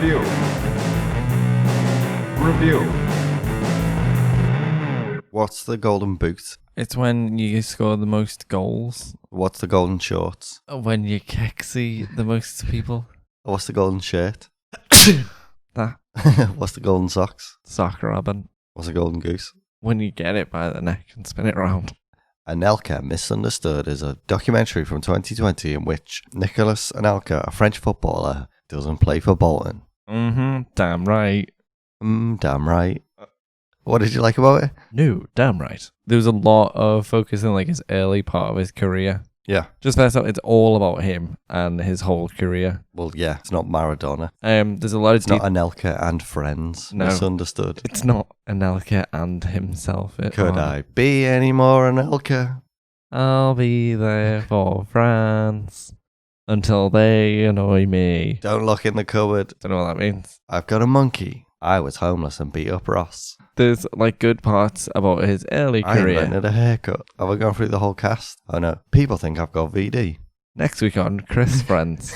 Review. What's the golden boot? It's when you score the most goals. What's the golden shorts? When you kexy the most people. What's the golden shirt? That What's the golden socks? sock robin. What's the golden goose? When you get it by the neck and spin it round. Anelka Misunderstood is a documentary from 2020 in which Nicolas Anelka, a French footballer, doesn't play for Bolton. Damn right. Damn right. What did you like about it? No, damn right. There was a lot of focus on like his early part of his career. Yeah. Just first up, it's all about him and his whole career. Well, yeah, it's not Maradona. There's a lot of It's not Anelka and friends. No. Misunderstood. It's not Anelka and himself. Could I be any more Anelka? I'll be there for France until they annoy me. Don't look in the cupboard. Don't know what that means. I've got a monkey. I was homeless and beat up Ross. There's like good parts about his early I career. invented a haircut. Have I gone through the whole cast? Oh no. People think I've got VD. Next week on Chris Friends.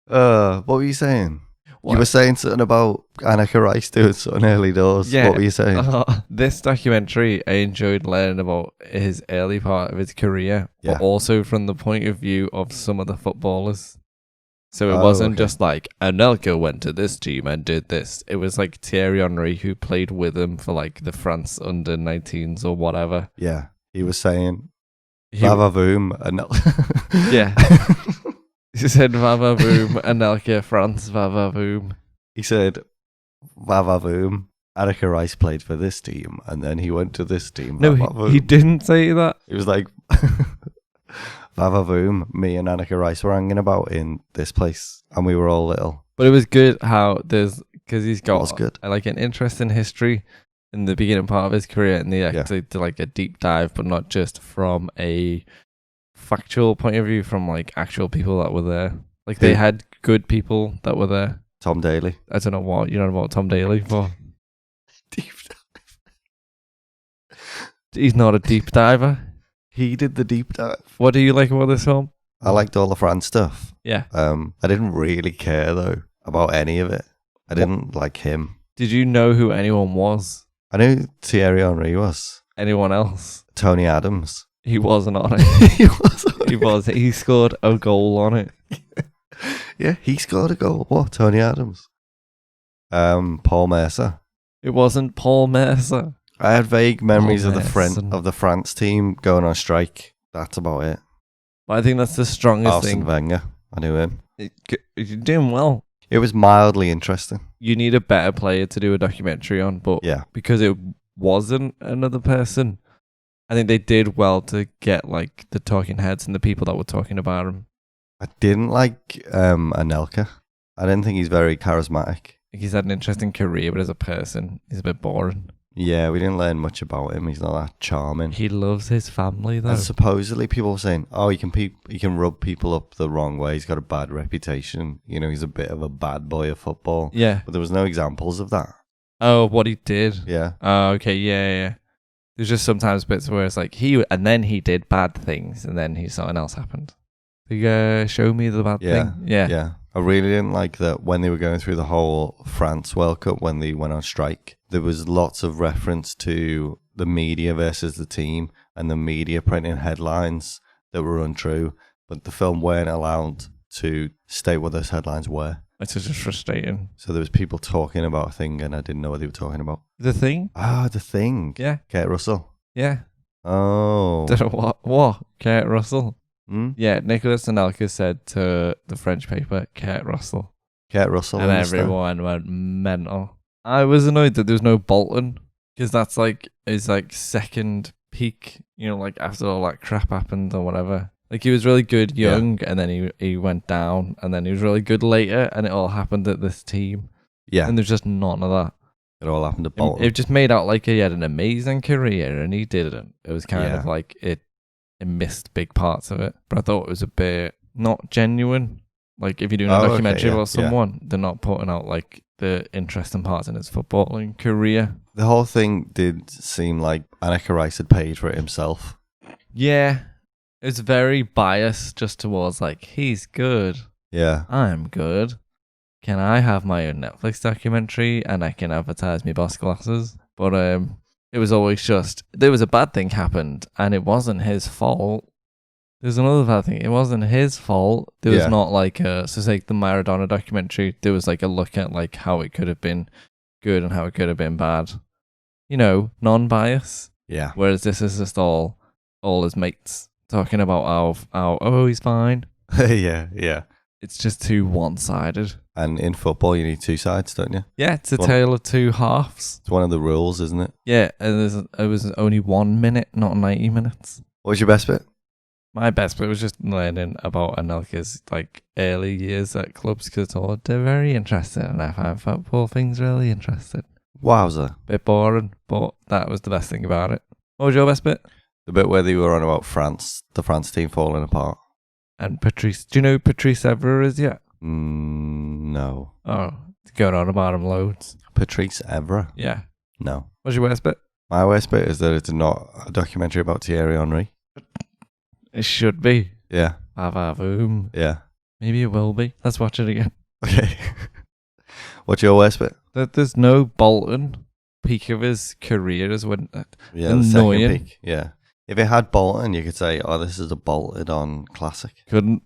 What were you saying? What? You were saying something about Annika Rice doing something early doors. Yeah. What were you saying? This documentary, I enjoyed learning about his early part of his career, Yeah. but also from the point of view of some of the footballers. So it Oh, wasn't okay. just like Anelka went to this team and did this. It was like Thierry Henry who played with him for like the France under 19s or whatever. Yeah. He was saying, He- Vavavoom. Anel- Yeah. He said Vavavoom, Anelka, France, Vavavoom. He said, Vavavoom. Annika Rice played for this team, and then he went to this team. No, Vavavoom. he didn't say that. It was like, Vavavoom, me and Annika Rice were hanging about in this place, and we were all little. But it was good how because he's got was good. like an interesting history in the beginning part of his career, and they actually did like a deep dive, but not just from a factual point of view, from like actual people that were there. Like they Who? had good people that were there. Tom Daly. I don't know what you know about Tom Daly for. Deep He's not a deep diver. He did the deep dive. What do you like about this film? I liked all the France stuff. Yeah. I didn't really care though about any of it. I didn't like him. Did you know who anyone was? I knew Thierry Henry was. Anyone else? Tony Adams. He wasn't on it. He was. He was. He scored a goal on it. Yeah, he scored a goal. What? Tony Adams. Paul Mercer. It wasn't Paul Mercer. I had vague memories Paul of Merson. the France team going on strike. That's about it. But I think that's the strongest Arsene thing. Wenger. I knew him. You're doing well. It was mildly interesting. You need a better player to do a documentary on, but Yeah. because it wasn't another person, I think they did well to get like the talking heads and the people that were talking about him. I didn't like Anelka. I didn't think he's very charismatic. Like he's had an interesting career, but as a person, he's a bit boring. Yeah, we didn't learn much about him. He's not that charming. He loves his family though. And supposedly people were saying, oh, he can rub people up the wrong way. He's got a bad reputation. You know, he's a bit of a bad boy of football. Yeah. But there was no examples of that. Oh, what he did. Yeah. Oh, okay. Yeah. There's just sometimes bits where it's like and then he did bad things, and then something else happened. Like, show me the bad Yeah. thing. Yeah. Yeah. I really didn't like that when they were going through the whole France World Cup, when they went on strike, there was lots of reference to the media versus the team and the media printing headlines that were untrue, but the film weren't allowed to state what those headlines were. It's just frustrating. So there was people talking about a thing and I didn't know what they were talking about. The thing? Ah, The Thing. Yeah. Kate Russell. Yeah. Oh. Don't know what? Kurt Russell. Hmm? Yeah, Nicolas Anelka said to the French paper, Kurt Russell. Kate Russell. And understand. everyone went mental. I was annoyed that there was no Bolton, because that's like his like second peak, you know, like after all that crap happened or whatever. Like he was really good young, and then he went down, and then he was really good later, and it all happened at this team. Yeah. And there's just none of that. It all happened to It Bolton. just made out like he had an amazing career, and he didn't. It was kind of Yeah. like it missed big parts of it. But I thought it was a bit not genuine. Like if you're doing a Oh, documentary okay, about yeah. someone, they're not putting out like the interesting parts in his footballing career. The whole thing did seem like Annika Rice had paid for it himself. Yeah. It's very biased just towards like, he's good, Yeah. I'm good. can I have my own Netflix documentary and I can advertise my boss glasses? But it was always just, there was a bad thing happened and it wasn't his fault. There's another bad thing. It wasn't his fault. There was not like so it's like the Maradona documentary. There was like a look at like how it could have been good and how it could have been bad. You know, non-bias. Yeah. Whereas this is just all his mates talking about how oh, he's fine. Yeah. It's just too one-sided. And in football, you need two sides, don't you? Yeah, it's a tale of two halves. It's one of the rules, isn't it? Yeah, and it was only 1 minute, not 90 minutes. What was your best bit? My best bit was just learning about Anelka's like early years at clubs because they're very interesting and I find football things really interesting. Wowza. Bit boring, but that was the best thing about it. What was your best bit? The bit where they were on about France, the France team falling apart. And Patrice, do you know who Patrice Evra is yet? No. Oh, it's going on about him loads. Patrice Evra? Yeah. No. What's your worst bit? My worst bit is that it's not a documentary about Thierry Henry. It should be. Yeah. Boom. Yeah. Maybe it will be. Let's watch it again. Okay. What's your worst bit? That there's no Bolton. Peak of his career is when Yeah, annoying. the second peak. Yeah. If it had Bolton, you could say, oh, this is a bolted on classic. Couldn't.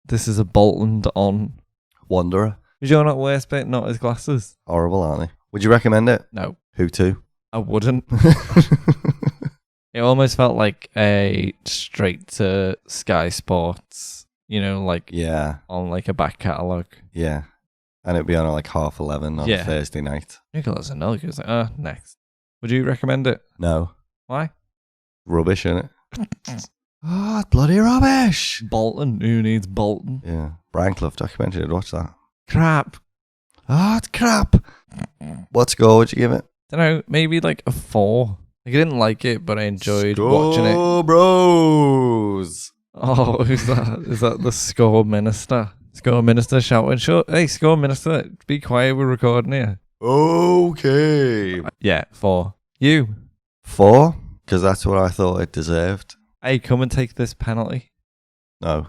This is a Bolton on. Wanderer. Is your not worst bit? Not his glasses. Horrible, aren't they? Would you recommend it? No, Who to? I wouldn't. It almost felt like a straight to Sky Sports, you know, like Yeah. on like a back catalogue. Yeah. And it'd be on at like 11:30 on a Thursday night. Nicholas Anelka was like, next. Would you recommend it? No. Why? Rubbish, innit? Oh, bloody rubbish. Bolton. Who needs Bolton? Yeah. Brian Clough documentary. I'd watch that. Crap. Oh, it's crap. What score would you give it? Don't know, maybe like a 4. Like, I didn't like it, but I enjoyed watching it. Oh, bros. Oh, who's that? Is that the score minister? Score minister shouting, hey, score minister, be quiet, we're recording here. Okay. Yeah, 4. You? 4? Because that's what I thought it deserved. Hey, come and take this penalty. No.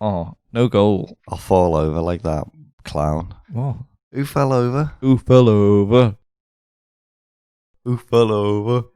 Oh, no goal. I'll fall over like that clown. Oh. Who fell over? Who fell over? Who fell over?